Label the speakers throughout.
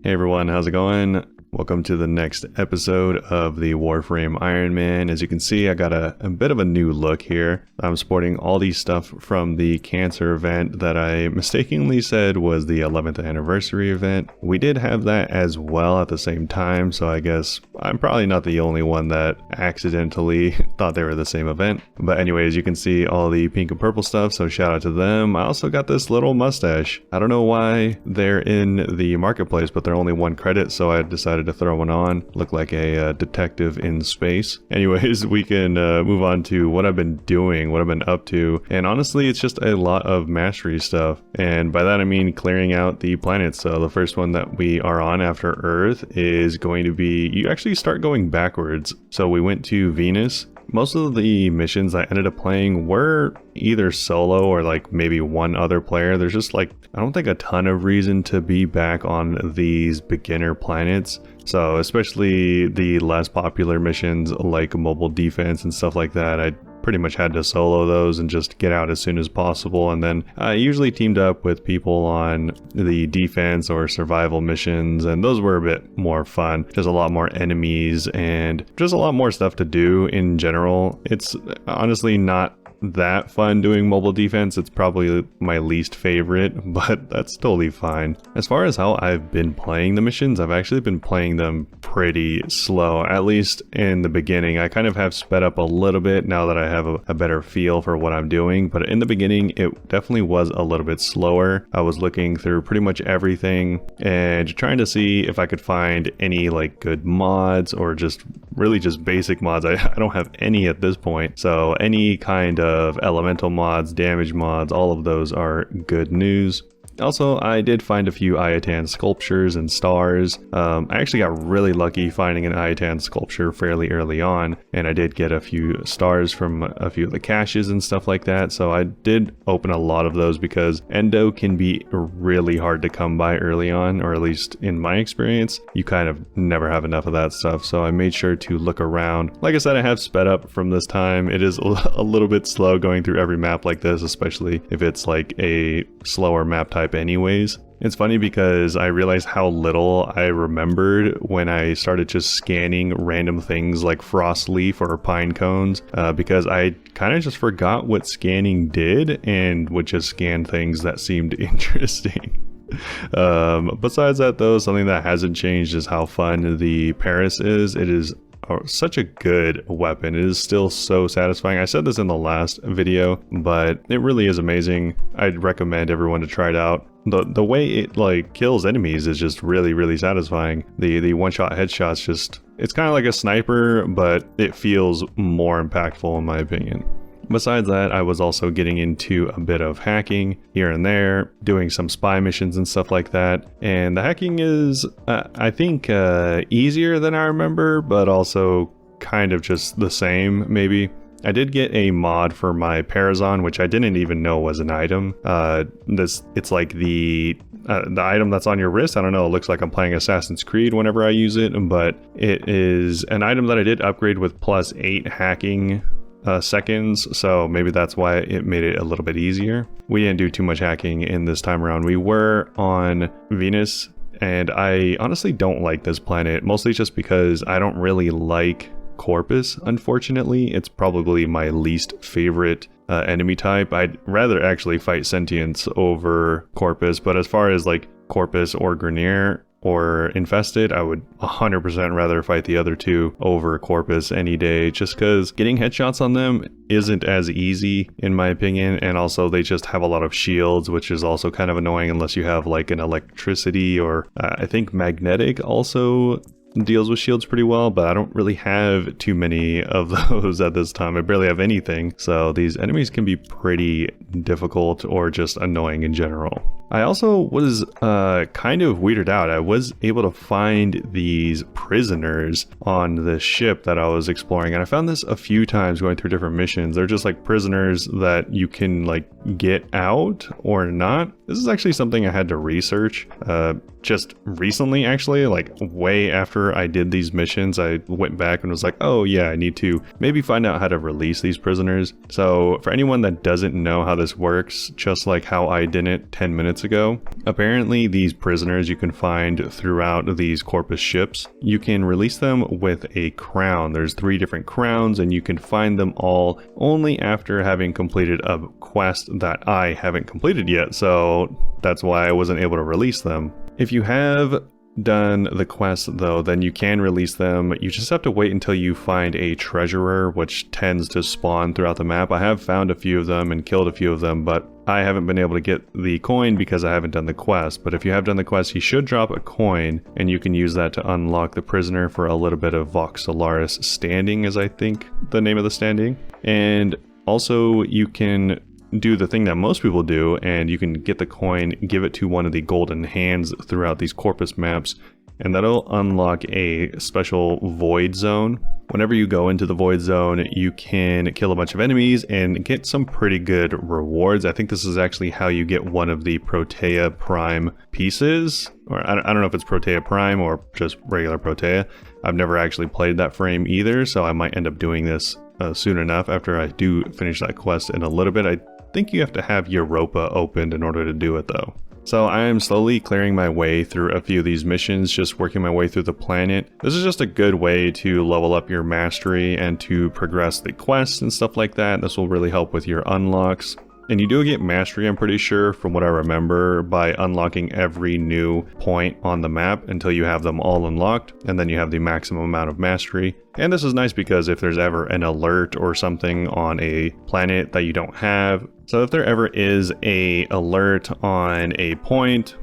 Speaker 1: Hey everyone, how's it going? Welcome to the next episode of the Warframe Ironman. As you can see, I got a bit of a new look here. I'm sporting all these stuff from the cancer event that I mistakenly said was the 11th anniversary event. We did have that as well at the same time, so I guess I'm probably not the only one that accidentally thought they were the same event. But anyways, you can see all the pink and purple stuff, so shout out to them. I also got this little mustache. I don't know why they're in the marketplace, but they're only 1 credit, so I decided to throw one on. Look like a detective in space. Anyways, we can move on to what I've been doing, what I've been up to, and honestly it's just a lot of mastery stuff, and by that I mean clearing out the planets. So the first one that we are on after Earth is going to be, you actually start going backwards. So we went to Venus. Most of the missions I ended up playing were either solo or like maybe one other player. There's just like, I don't think a ton of reason to be back on these beginner planets. So especially the less popular missions like mobile defense and stuff like that, I pretty much had to solo those and just get out as soon as possible. And then I usually teamed up with people on the defense or survival missions, and those were a bit more fun. There's a lot more enemies and just a lot more stuff to do in general. It's honestly not that fun doing mobile defense. It's probably my least favorite, but that's totally fine. As far as how I've been playing the missions, I've actually been playing them pretty slow, at least in the beginning. I kind of have sped up a little bit now that I have a better feel for what I'm doing, but in the beginning it definitely was a little bit slower. I was looking through pretty much everything and trying to see if I could find any like good mods or just really just basic mods. I don't have any at this point, so any kind of elemental mods, damage mods, all of those are good news. Also, I did find a few Ayatan sculptures and stars. I actually got really lucky finding an Ayatan sculpture fairly early on, and I did get a few stars from a few of the caches and stuff like that. So I did open a lot of those because Endo can be really hard to come by early on, or at least in my experience, you kind of never have enough of that stuff. So I made sure to look around. Like I said, I have sped up from this time. It is a little bit slow going through every map like this, especially if it's like a slower map type anyways. It's funny because I realized how little I remembered when I started just scanning random things like frost leaf or pine cones, because I kind of just forgot what scanning did and would just scan things that seemed interesting. Besides that though, something that hasn't changed is how fun the Paris is. It is such a good weapon. It is still so satisfying. I said this in the last video, but it really is amazing. I'd recommend everyone to try it out. The way it like kills enemies is just really satisfying. The one-shot headshots, just, it's kind of like a sniper, but it feels more impactful in my opinion. Besides that, I was also getting into a bit of hacking here and there, doing some spy missions and stuff like that. And the hacking is, I think, easier than I remember, but also kind of just the same, maybe. I did get a mod for my Parazon, which I didn't even know was an item. It's like the item that's on your wrist. I don't know, it looks like I'm playing Assassin's Creed whenever I use it, but it is an item that I did upgrade with +8 hacking seconds, so maybe that's why it made it a little bit easier. We didn't do too much hacking in this time around. We were on Venus, and I honestly don't like this planet, mostly just because I don't really like Corpus, unfortunately. It's probably my least favorite enemy type. I'd rather actually fight Sentients over Corpus, but as far as like Corpus or Grenier or Infested, I would 100% rather fight the other two over Corpus any day, just because getting headshots on them isn't as easy in my opinion, and also they just have a lot of shields, which is also kind of annoying unless you have like an electricity or I think magnetic also deals with shields pretty well, but I don't really have too many of those at this time. I barely have anything, so these enemies can be pretty difficult or just annoying in general. I also was kind of weirded out. I was able to find these prisoners on the ship that I was exploring, and I found this a few times going through different missions. They're just like prisoners that you can like get out or not. This is actually something I had to research just recently, actually, like way after I did these missions. I went back and was like, oh yeah, I need to maybe find out how to release these prisoners. So for anyone that doesn't know how this works, just like how I did it 10 minutes ago, apparently these prisoners you can find throughout these Corpus ships. You can release them with a crown. There's 3 different crowns and you can find them all only after having completed a quest that I haven't completed yet. So that's why I wasn't able to release them. If you have done the quest though, then you can release them. You just have to wait until you find a treasurer, which tends to spawn throughout the map. I have found a few of them and killed a few of them, but I haven't been able to get the coin because I haven't done the quest. But if you have done the quest, he should drop a coin and you can use that to unlock the prisoner for a little bit of Vox Solaris standing, is I think the name of the standing. And also you can do the thing that most people do, and you can get the coin, give it to one of the golden hands throughout these Corpus maps, and that'll unlock a special void zone. Whenever you go into the void zone, you can kill a bunch of enemies and get some pretty good rewards. I think this is actually how you get one of the Protea Prime pieces, or I don't know if it's Protea Prime or just regular Protea. I've never actually played that frame either, so I might end up doing this soon enough after I do finish that quest in a little bit. I think you have to have Europa opened in order to do it though. So I am slowly clearing my way through a few of these missions, just working my way through the planet. This is just a good way to level up your mastery and to progress the quests and stuff like that. This will really help with your unlocks. And you do get mastery, I'm pretty sure, from what I remember, by unlocking every new point on the map until you have them all unlocked, and then you have the maximum amount of mastery. And this is nice because if there's ever an alert or something on a planet that you don't have, so if there ever is a alert on a point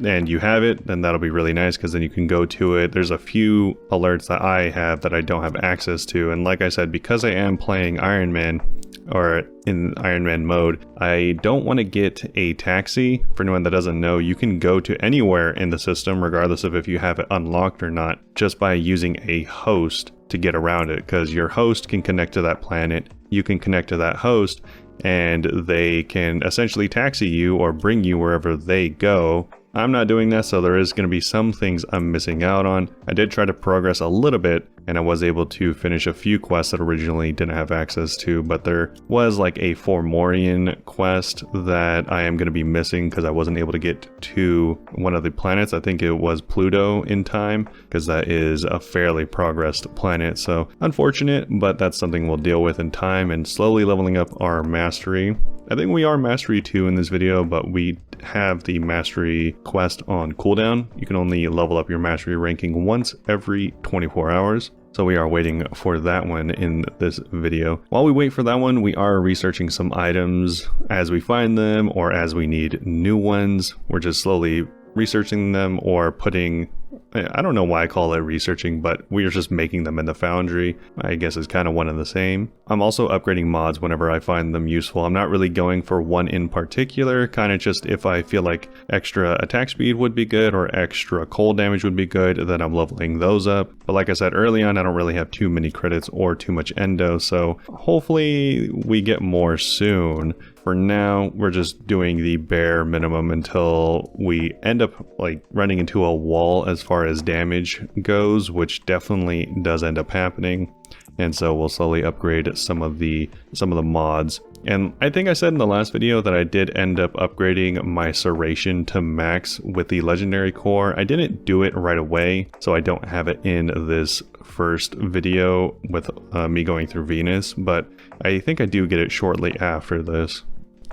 Speaker 1: and you have it, then that'll be really nice because then you can go to it. There's a few alerts that I have that I don't have access to, and like I said, because I am playing Ironman, or in Ironman mode, I don't want to get a taxi. For anyone that doesn't know, you can go to anywhere in the system regardless of if you have it unlocked or not, just by using a host to get around it, because your host can connect to that planet, you can connect to that host, and they can essentially taxi you or bring you wherever they go. I'm not doing that, so there is going to be some things I'm missing out on. I did try to progress a little bit, and I was able to finish a few quests that originally didn't have access to, but there was like a Formorian quest that I am going to be missing because I wasn't able to get to one of the planets. I think it was Pluto in time, because that is a fairly progressed planet. So unfortunate, but that's something we'll deal with in time and slowly leveling up our mastery. I think we are Mastery 2 in this video, but we have the Mastery quest on cooldown. You can only level up your Mastery ranking once every 24 hours. So we are waiting for that one in this video. While we wait for that one, we are researching some items as we find them or as we need new ones. We're just slowly researching them or putting, I don't know why I call it researching, but we're just making them in the foundry. I guess it's kind of one and the same. I'm also upgrading mods whenever I find them useful. I'm not really going for one in particular, kind of just if I feel like extra attack speed would be good or extra cold damage would be good, then I'm leveling those up. But like I said early on, I don't really have too many credits or too much endo, so hopefully we get more soon. For now, we're just doing the bare minimum until we end up like running into a wall as far as damage goes, which definitely does end up happening. And so we'll slowly upgrade some of the mods. And I think I said in the last video that I did end up upgrading my Serration to max with the legendary core. I didn't do it right away, so I don't have it in this first video with me going through Venus, but I think I do get it shortly after this.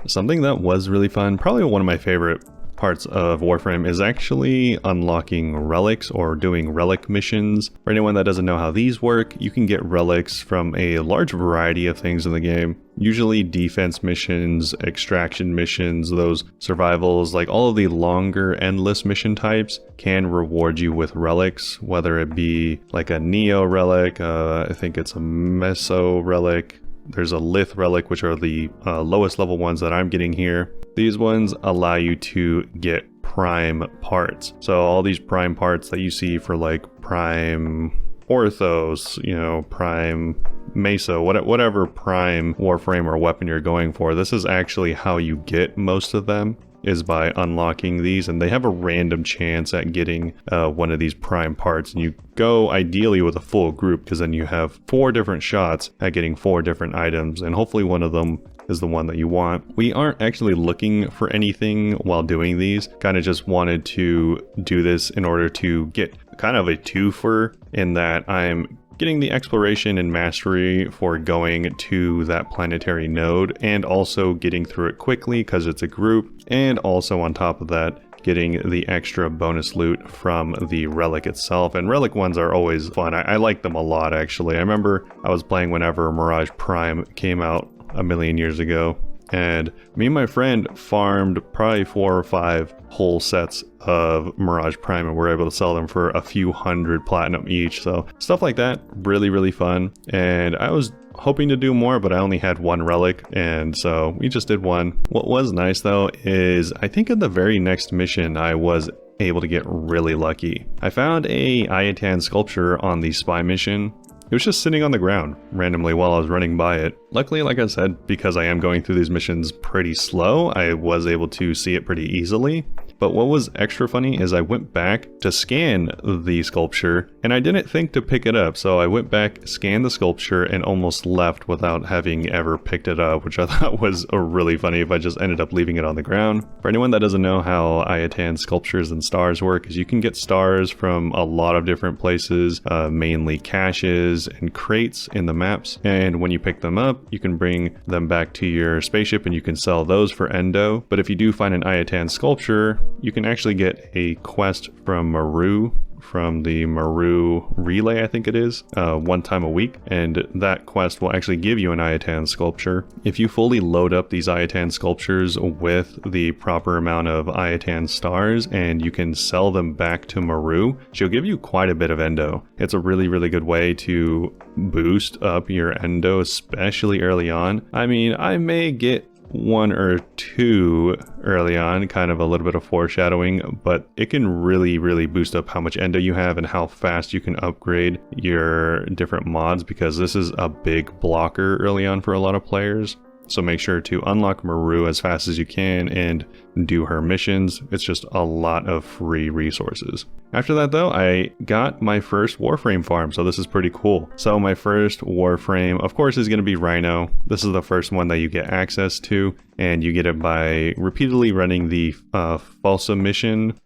Speaker 1: Something that was really fun, probably one of my favorite parts of Warframe, is actually unlocking relics or doing relic missions. For anyone that doesn't know how these work, you can get relics from a large variety of things in the game. Usually defense missions, extraction missions, those survivals, like all of the longer endless mission types can reward you with relics, whether it be like a Neo relic, I think it's a Meso relic. There's a Lith relic, which are the lowest level ones that I'm getting here. These ones allow you to get prime parts. So all these prime parts that you see for like prime Orthos, you know, prime Meso, whatever prime Warframe or weapon you're going for, this is actually how you get most of them. is by unlocking these, and they have a random chance at getting one of these prime parts, and you go ideally with a full group because then you have 4 different shots at getting 4 different items, and hopefully one of them is the one that you want. We aren't actually looking for anything while doing these, kind of just wanted to do this in order to get kind of a twofer in that I'm getting the exploration and mastery for going to that planetary node, and also getting through it quickly because it's a group, and also on top of that getting the extra bonus loot from the relic itself. And relic ones are always fun. I like them a lot actually. I remember I was playing whenever Mirage Prime came out a million years ago, and me and my friend farmed probably 4 or 5 whole sets of Mirage Prime, and we're able to sell them for a few hundred platinum each. So stuff like that, really fun. And I was hoping to do more, but I only had 1 relic, and so we just did 1. What was nice though is I think in the very next mission I was able to get really lucky. I found a Ayatan sculpture on the spy mission. It was just sitting on the ground randomly while I was running by it. Luckily, like I said, because I am going through these missions pretty slow, I was able to see it pretty easily. But what was extra funny is I went back to scan the sculpture and I didn't think to pick it up. So I went back, scanned the sculpture, and almost left without having ever picked it up, which I thought was really funny if I just ended up leaving it on the ground. For anyone that doesn't know how Ayatan sculptures and stars work, is you can get stars from a lot of different places, mainly caches and crates in the maps. And when you pick them up, you can bring them back to your spaceship and you can sell those for endo. But if you do find an Ayatan sculpture, you can actually get a quest from Maru, from the Maru relay, I think it is, 1 time a week, and that quest will actually give you an Ayatan sculpture. If you fully load up these Ayatan sculptures with the proper amount of Ayatan stars, and you can sell them back to Maru, she'll give you quite a bit of endo. It's a really good way to boost up your endo, especially early on. I mean, I may get 1 or 2 early on, kind of a little bit of foreshadowing, but it can really boost up how much endo you have and how fast you can upgrade your different mods, because this is a big blocker early on for a lot of players. So make sure to unlock Maru as fast as you can and do her missions. It's just a lot of free resources. After that though, I got my first Warframe farm, so this is pretty cool. So my first Warframe, of course, is going to be Rhino. This is the first one that you get access to, and you get it by repeatedly running the Falsa mission,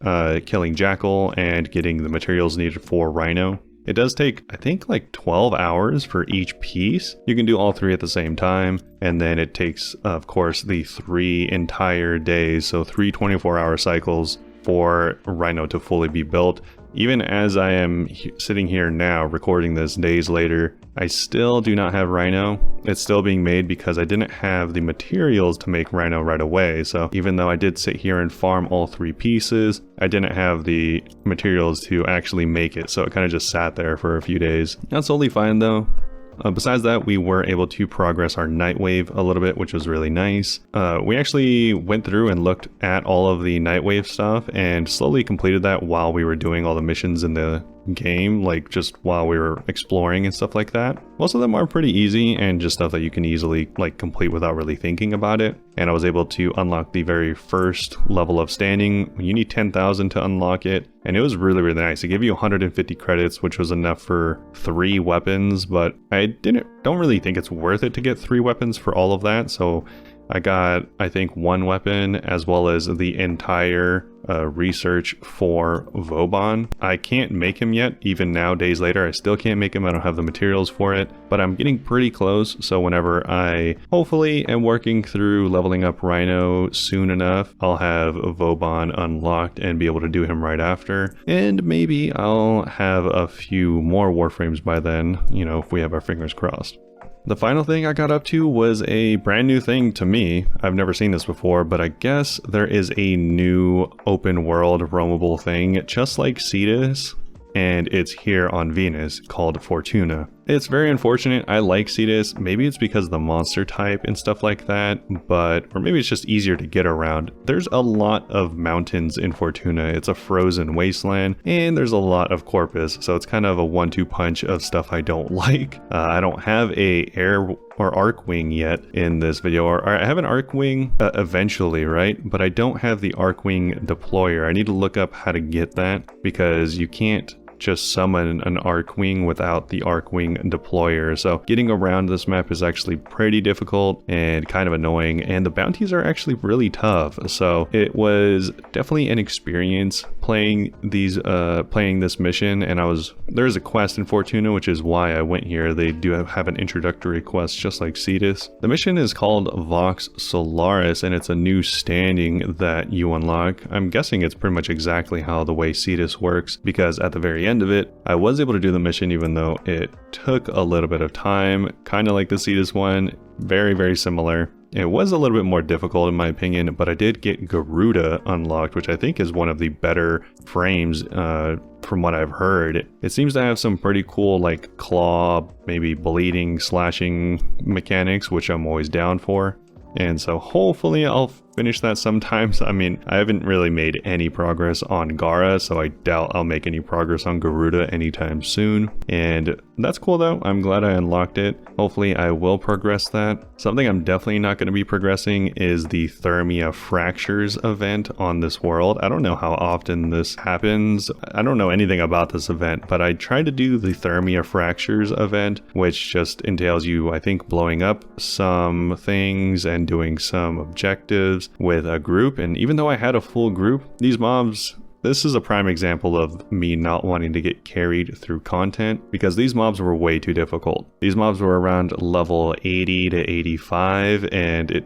Speaker 1: killing Jackal, and getting the materials needed for Rhino. It does take, I think, like 12 hours for each piece. You can do all 3 at the same time, and then it takes, of course, the 3 entire days, so 3 24-hour cycles for Rhino to fully be built. Even as I am sitting here now recording this days later, I still do not have Rhino. It's still being made because I didn't have the materials to make Rhino right away. So even though I did sit here and farm all 3 pieces, I didn't have the materials to actually make it. So it kind of just sat there for a few days. That's totally fine though. Besides that, we were able to progress our Nightwave a little bit, which was really nice. We actually went through and looked at all of the Nightwave stuff and slowly completed that while we were doing all the missions in the game, like just while we were exploring and stuff like that. Most of them are pretty easy and just stuff that you can easily like complete without really thinking about it. And I was able to unlock the very first level of standing. You need 10,000 to unlock it, and it was really nice. It gave you 150 credits, which was enough for 3 weapons, but I don't really think it's worth it to get 3 weapons for all of that. So I got, I think, 1 weapon as well as the entire research for Vauban. I can't make him yet. Even now, days later, I still can't make him. I don't have the materials for it, but I'm getting pretty close. So whenever I hopefully am working through leveling up Rhino soon enough, I'll have Vauban unlocked and be able to do him right after. And maybe I'll have a few more Warframes by then, you know, if we have our fingers crossed. The final thing I got up to was a brand new thing to me. I've never seen this before, but I guess there is a new open world roamable thing, just like Cetus, and it's here on Venus, called Fortuna. It's very unfortunate. I like Cetus. Maybe it's because of the monster type and stuff like that, or maybe it's just easier to get around. There's a lot of mountains in Fortuna. It's a frozen wasteland, and there's a lot of Corpus, so it's kind of a 1-2 punch of stuff I don't like. I don't have a air or arc wing yet in this video, or I have an arc wing eventually, right? But I don't have the arc wing deployer. I need to look up how to get that, because you can't just summon an arc wing without the arc wing deployer. So getting around this map is actually pretty difficult and kind of annoying, and the bounties are actually really tough. So it was definitely an experience playing this mission, and there's a quest in Fortuna, which is why I went here. They do have an introductory quest just like Cetus. The mission is called Vox Solaris, and it's a new standing that you unlock. I'm guessing it's pretty much exactly how the way Cetus works, because at the very end of it, I was able to do the mission even though it took a little bit of time, kind of like the Cetus one, very similar. It was a little bit more difficult in my opinion, but I did get Garuda unlocked, which I think is one of the better frames from what I've heard. It seems to have some pretty cool like claw, maybe bleeding, slashing mechanics, which I'm always down for. And so hopefully I'll finish that sometimes. I mean, I haven't really made any progress on Gara, so I doubt I'll make any progress on Garuda anytime soon. And that's cool though. I'm glad I unlocked it. Hopefully I will progress that. Something I'm definitely not going to be progressing is the Thermia Fractures event on this world. I don't know how often this happens. I don't know anything about this event, but I tried to do the Thermia Fractures event, which just entails you, I think, blowing up some things and doing some objectives with a group. And even though I had a full group, these mobs, this is a prime example of me not wanting to get carried through content, because these mobs were way too difficult. These mobs were around level 80 to 85, and it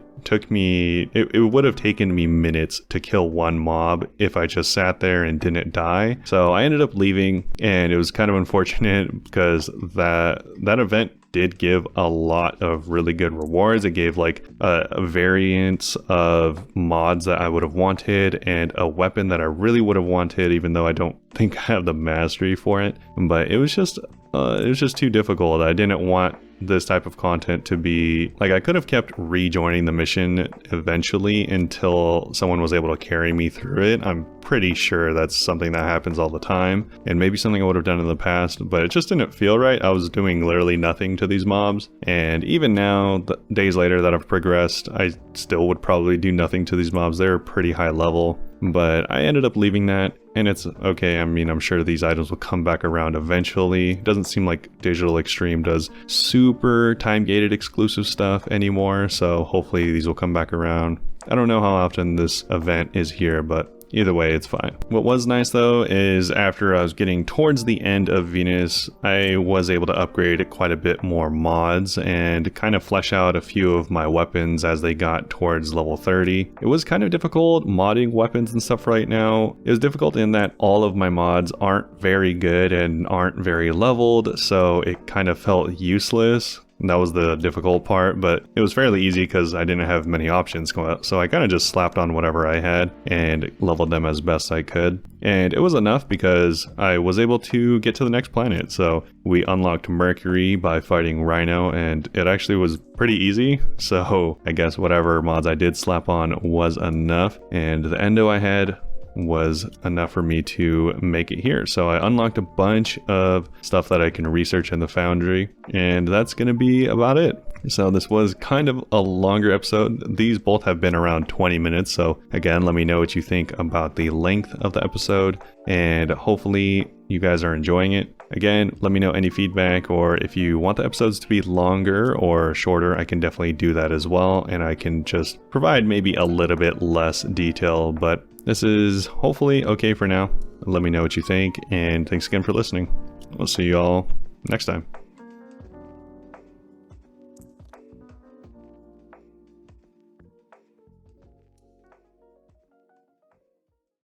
Speaker 1: would have taken me minutes to kill one mob if I just sat there and didn't die. So I ended up leaving, and it was kind of unfortunate because that event did give a lot of really good rewards. It gave like a variance of mods that I would have wanted, and a weapon that I really would have wanted, even though I don't think I have the mastery for it. But it was just too difficult. I didn't want this type of content to be like, I could have kept rejoining the mission eventually until someone was able to carry me through it. I'm pretty sure that's something that happens all the time, and maybe something I would have done in the past, but it just didn't feel right. I was doing literally nothing to these mobs, and even now, the days later that I've progressed, I still would probably do nothing to these mobs. They're pretty high level, but I ended up leaving that, and it's okay. I mean, I'm sure these items will come back around eventually. It doesn't seem like Digital Extreme does super time-gated exclusive stuff anymore, so hopefully these will come back around. I don't know how often this event is here, but either way, it's fine. What was nice though is after I was getting towards the end of Venus, I was able to upgrade quite a bit more mods and kind of flesh out a few of my weapons as they got towards level 30. It was kind of difficult modding weapons and stuff right now. It was difficult in that all of my mods aren't very good and aren't very leveled, so it kind of felt useless. That was the difficult part, but it was fairly easy because I didn't have many options going out. So I kind of just slapped on whatever I had and leveled them as best I could. And it was enough because I was able to get to the next planet. So we unlocked Mercury by fighting Rhino, and it actually was pretty easy. So I guess whatever mods I did slap on was enough. And the endo I had was enough for me to make it here. So I unlocked a bunch of stuff that I can research in the Foundry, and that's going to be about it. So this was kind of a longer episode. These both have been around 20 minutes. So again, let me know what you think about the length of the episode, and hopefully you guys are enjoying it. Again, let me know any feedback, or if you want the episodes to be longer or shorter, I can definitely do that as well. And I can just provide maybe a little bit less detail, but this is hopefully okay for now. Let me know what you think, and thanks again for listening. We'll see you all next time.